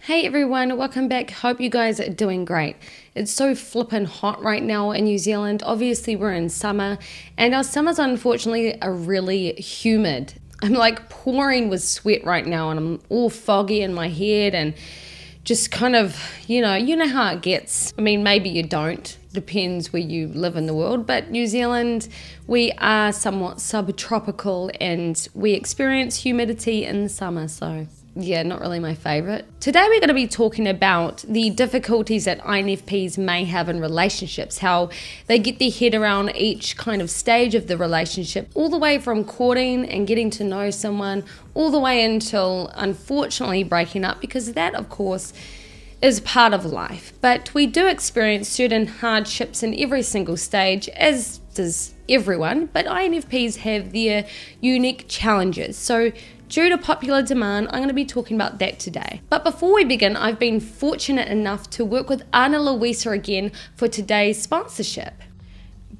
Hey everyone, welcome back. Hope you guys are doing great. It's so flippin' hot right now in New Zealand. Obviously we're in summer and our summers unfortunately are really humid. I'm like pouring with sweat right now and I'm all foggy in my head and just kind of, you know how it gets. I mean, maybe you don't. Depends where you live in the world, but New Zealand, we are somewhat subtropical and we experience humidity in the summer, so yeah, not really my favorite. Today we're going to be talking about the difficulties that INFPs may have in relationships, how they get their head around each kind of stage of the relationship, all the way from courting and getting to know someone, all the way until unfortunately breaking up, because that of course is part of life. But we do experience certain hardships in every single stage, as does everyone, but INFPs have their unique challenges. So due to popular demand, I'm going to be talking about that today. But before we begin, I've been fortunate enough to work with Luisa again for today's sponsorship.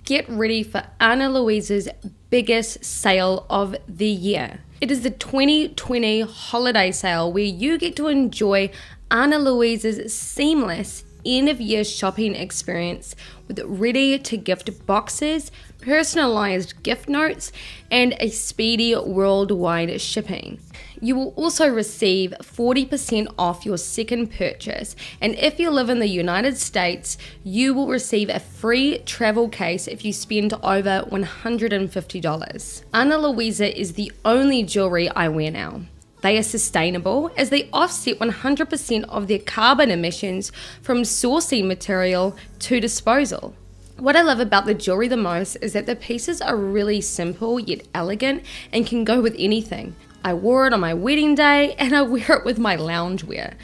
Get ready for Luisa's biggest sale of the year. It is the 2020 holiday sale where you get to enjoy Luisa's seamless end-of-year shopping experience with ready-to-gift boxes, personalized gift notes, and a speedy worldwide shipping. You will also receive 40% off your second purchase, and if you live in the United States, you will receive a free travel case if you spend over $150. Ana Luisa is the only jewelry I wear now. They are sustainable as they offset 100% of their carbon emissions from sourcing material to disposal. What I love about the jewelry the most is that the pieces are really simple yet elegant and can go with anything. I wore it on my wedding day and I wear it with my loungewear.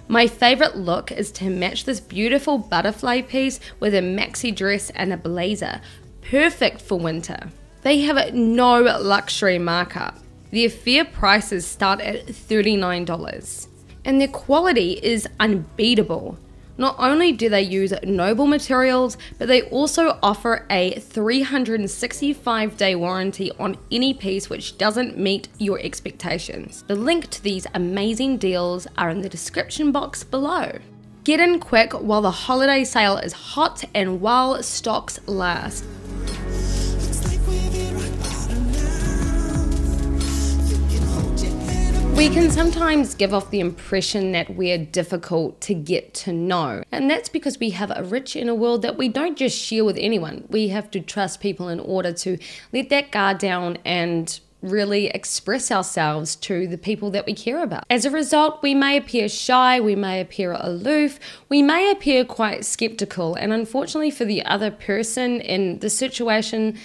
My favorite look is to match this beautiful butterfly piece with a maxi dress and a blazer, perfect for winter. They have no luxury markup. Their fair prices start at $39 and their quality is unbeatable. Not only do they use noble materials, but they also offer a 365-day warranty on any piece which doesn't meet your expectations. The link to these amazing deals are in the description box below. Get in quick while the holiday sale is hot and while stocks last. We can sometimes give off the impression that we're difficult to get to know, and that's because we have a rich inner world that we don't just share with anyone. We have to trust people in order to let that guard down and really express ourselves to the people that we care about. As a result, we may appear shy, we may appear aloof, we may appear quite skeptical, and unfortunately for the other person in the situation,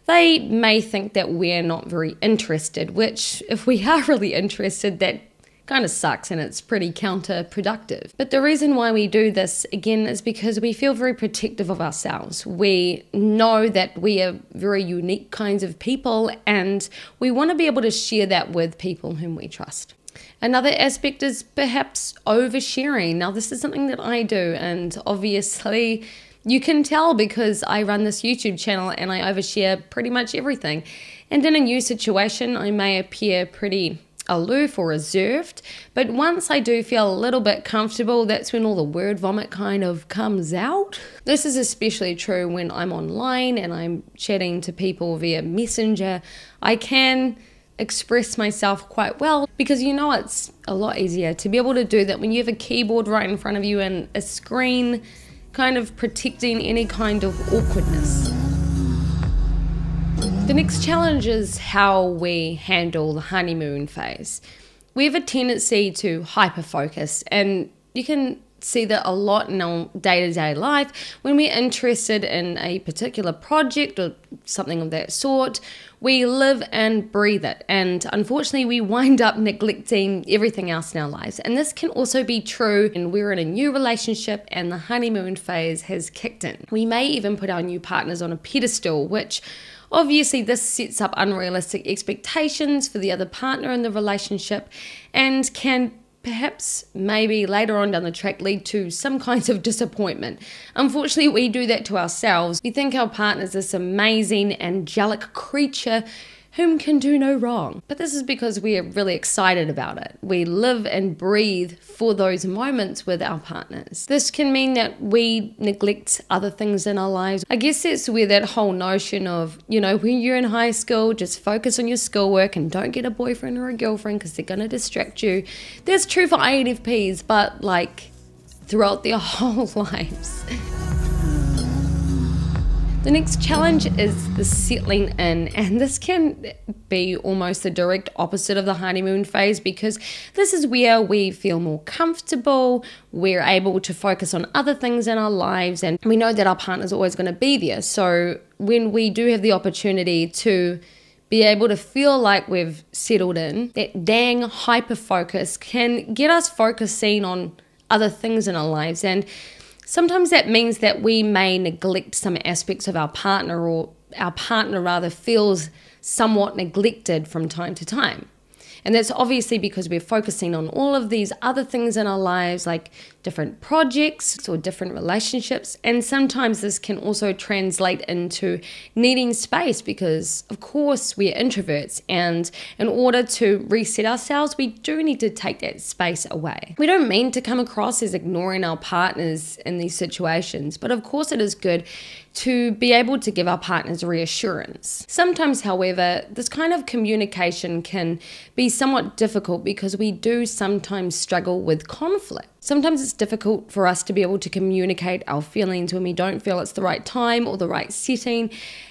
they may think that we're not very interested, which if we are really interested, that kind of sucks and it's pretty counterproductive. But the reason why we do this, again, is because we feel very protective of ourselves. We know that we are very unique kinds of people and we want to be able to share that with people whom we trust. Another aspect is perhaps oversharing. Now, this is something that I do, and obviously you can tell because I run this YouTube channel and I overshare pretty much everything. And in a new situation, I may appear pretty aloof or reserved, but once I do feel a little bit comfortable, that's when all the word vomit kind of comes out. This is especially true when I'm online and I'm chatting to people via Messenger. I can express myself quite well because it's a lot easier to be able to do that when you have a keyboard right in front of you and a screen kind of protecting any kind of awkwardness. The next challenge is how we handle the honeymoon phase. We have a tendency to hyper-focus, and you can see that a lot in our day-to-day life. When we're interested in a particular project or something of that sort, we live and breathe it, and unfortunately we wind up neglecting everything else in our lives. And this can also be true when we're in a new relationship and the honeymoon phase has kicked in. We may even put our new partners on a pedestal, which obviously this sets up unrealistic expectations for the other partner in the relationship and can perhaps maybe later on down the track lead to some kinds of disappointment. Unfortunately, we do that to ourselves. We think our partner is this amazing angelic creature whom can do no wrong. But this is because we are really excited about it. We live and breathe for those moments with our partners. This can mean that we neglect other things in our lives. I guess that's where that whole notion of, when you're in high school, just focus on your schoolwork and don't get a boyfriend or a girlfriend because they're going to distract you. That's true for INFPs, but throughout their whole lives. The next challenge is the settling in, and this can be almost the direct opposite of the honeymoon phase, because this is where we feel more comfortable, we're able to focus on other things in our lives, and we know that our partner's always going to be there. So when we do have the opportunity to be able to feel like we've settled in, that dang hyper focus can get us focusing on other things in our lives. And sometimes that means that we may neglect some aspects of our partner, or our partner rather feels somewhat neglected from time to time. And that's obviously because we're focusing on all of these other things in our lives, like different projects or different relationships. And sometimes this can also translate into needing space, because of course we're introverts, and in order to reset ourselves, we do need to take that space away. We don't mean to come across as ignoring our partners in these situations, but of course it is good to be able to give our partners reassurance. Sometimes, however, this kind of communication can be somewhat difficult because we do sometimes struggle with conflict. Sometimes it's difficult for us to be able to communicate our feelings when we don't feel it's the right time or the right setting.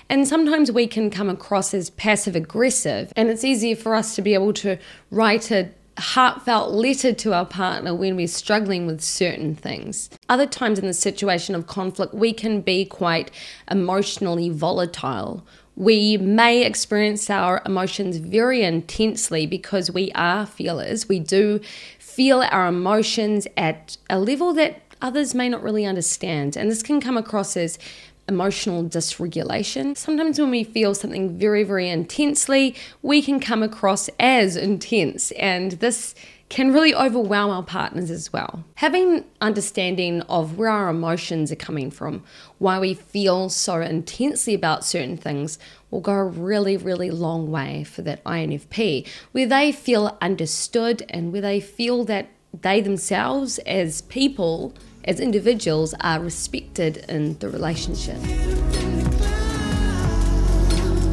And sometimes we can come across as passive aggressive, and it's easier for us to be able to write a heartfelt letter to our partner when we're struggling with certain things. Other times in the situation of conflict, we can be quite emotionally volatile. We may experience our emotions very intensely because we are feelers. We do feel our emotions at a level that others may not really understand, and this can come across as emotional dysregulation. Sometimes when we feel something very, very intensely, we can come across as intense, and this can really overwhelm our partners as well. Having understanding of where our emotions are coming from, why we feel so intensely about certain things, will go a really, really long way for that INFP, where they feel understood and where they feel that they themselves as people, as individuals, are respected in the relationship.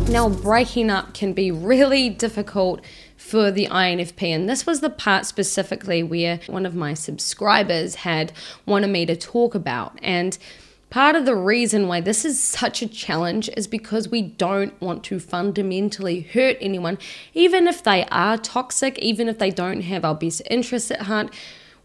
Now, breaking up can be really difficult for the INFP, and this was the part specifically where one of my subscribers had wanted me to talk about. And part of the reason why this is such a challenge is because we don't want to fundamentally hurt anyone, even if they are toxic, even if they don't have our best interests at heart.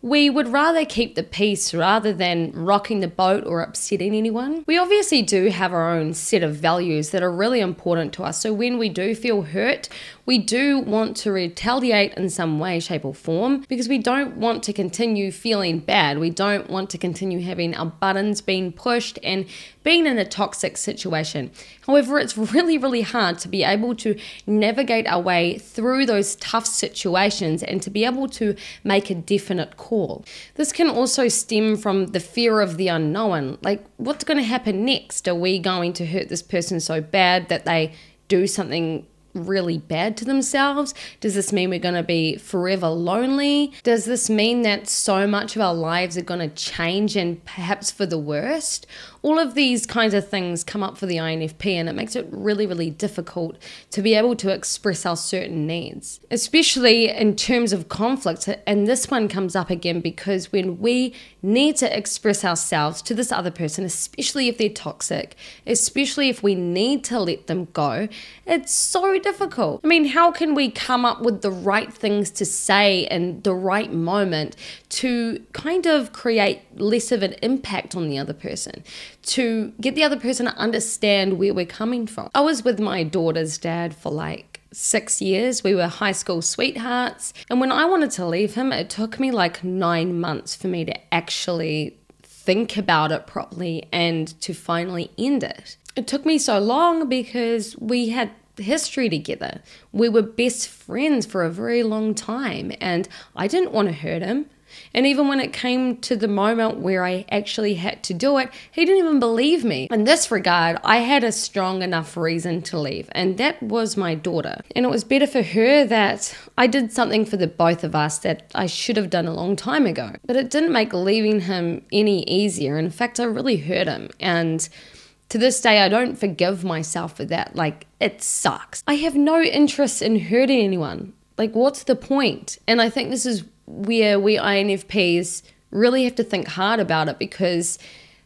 We would rather keep the peace rather than rocking the boat or upsetting anyone. We obviously do have our own set of values that are really important to us. So when we do feel hurt, we do want to retaliate in some way, shape or form, because we don't want to continue feeling bad. We don't want to continue having our buttons being pushed and being in a toxic situation. However, it's really, really hard to be able to navigate our way through those tough situations and to be able to make a definite call. This can also stem from the fear of the unknown. Like, what's going to happen next? Are we going to hurt this person so bad that they do something really bad to themselves? Does this mean we're going to be forever lonely? Does this mean that so much of our lives are going to change, and perhaps for the worst? All of these kinds of things come up for the INFP, and it makes it really, really difficult to be able to express our certain needs, especially in terms of conflict. And this one comes up again because when we need to express ourselves to this other person, especially if they're toxic, especially if we need to let them go, it's so difficult. I mean, how can we come up with the right things to say in the right moment to kind of create less of an impact on the other person, to get the other person to understand where we're coming from? I was with my daughter's dad for like 6 years. We were high school sweethearts, and when I wanted to leave him, it took me like 9 months for me to actually think about it properly and to finally end it. It took me so long because we had history together. We were best friends for a very long time, and I didn't want to hurt him. And even when it came to the moment where I actually had to do it, he didn't even believe me. In this regard, I had a strong enough reason to leave, and that was my daughter. And it was better for her that I did something for the both of us that I should have done a long time ago. But it didn't make leaving him any easier. In fact, I really hurt him. And to this day, I don't forgive myself for that. Like, it sucks. I have no interest in hurting anyone. Like, what's the point? And I think this is where we INFPs really have to think hard about it, because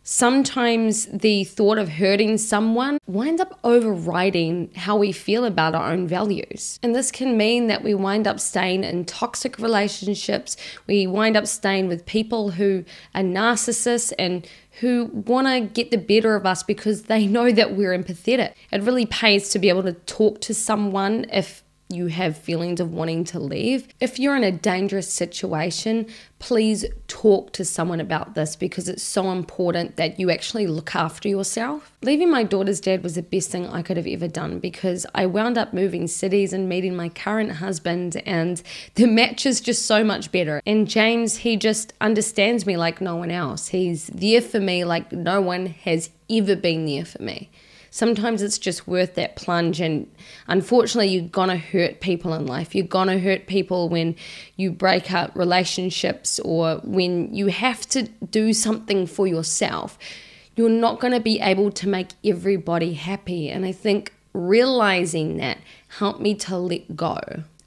sometimes the thought of hurting someone winds up overriding how we feel about our own values. And this can mean that we wind up staying in toxic relationships. We wind up staying with people who are narcissists and who want to get the better of us because they know that we're empathetic. It really pays to be able to talk to someone if you have feelings of wanting to leave. If you're in a dangerous situation, please talk to someone about this, because it's so important that you actually look after yourself. Leaving my daughter's dad was the best thing I could have ever done, because I wound up moving cities and meeting my current husband, and the match is just so much better. And James, he just understands me like no one else. He's there for me like no one has ever been there for me. Sometimes it's just worth that plunge, and unfortunately you're gonna hurt people in life. You're gonna hurt people when you break up relationships or when you have to do something for yourself. You're not gonna be able to make everybody happy, and I think realizing that helped me to let go.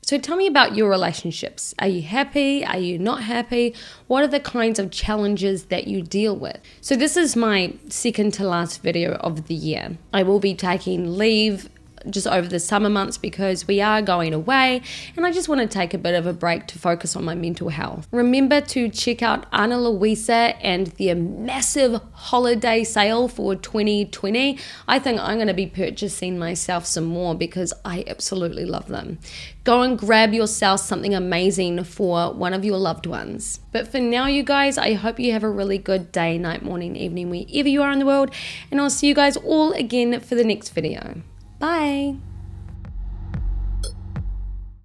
So tell me about your relationships. Are you happy? Are you not happy? What are the kinds of challenges that you deal with? So this is my second to last video of the year. I will be taking leave just over the summer months because we are going away, and I just want to take a bit of a break to focus on my mental health. Remember to check out Luisa and their massive holiday sale for 2020. I think I'm going to be purchasing myself some more because I absolutely love them. Go and grab yourself something amazing for one of your loved ones. But for now, you guys, I hope you have a really good day, night, morning, evening, wherever you are in the world, and I'll see you guys all again for the next video. Bye.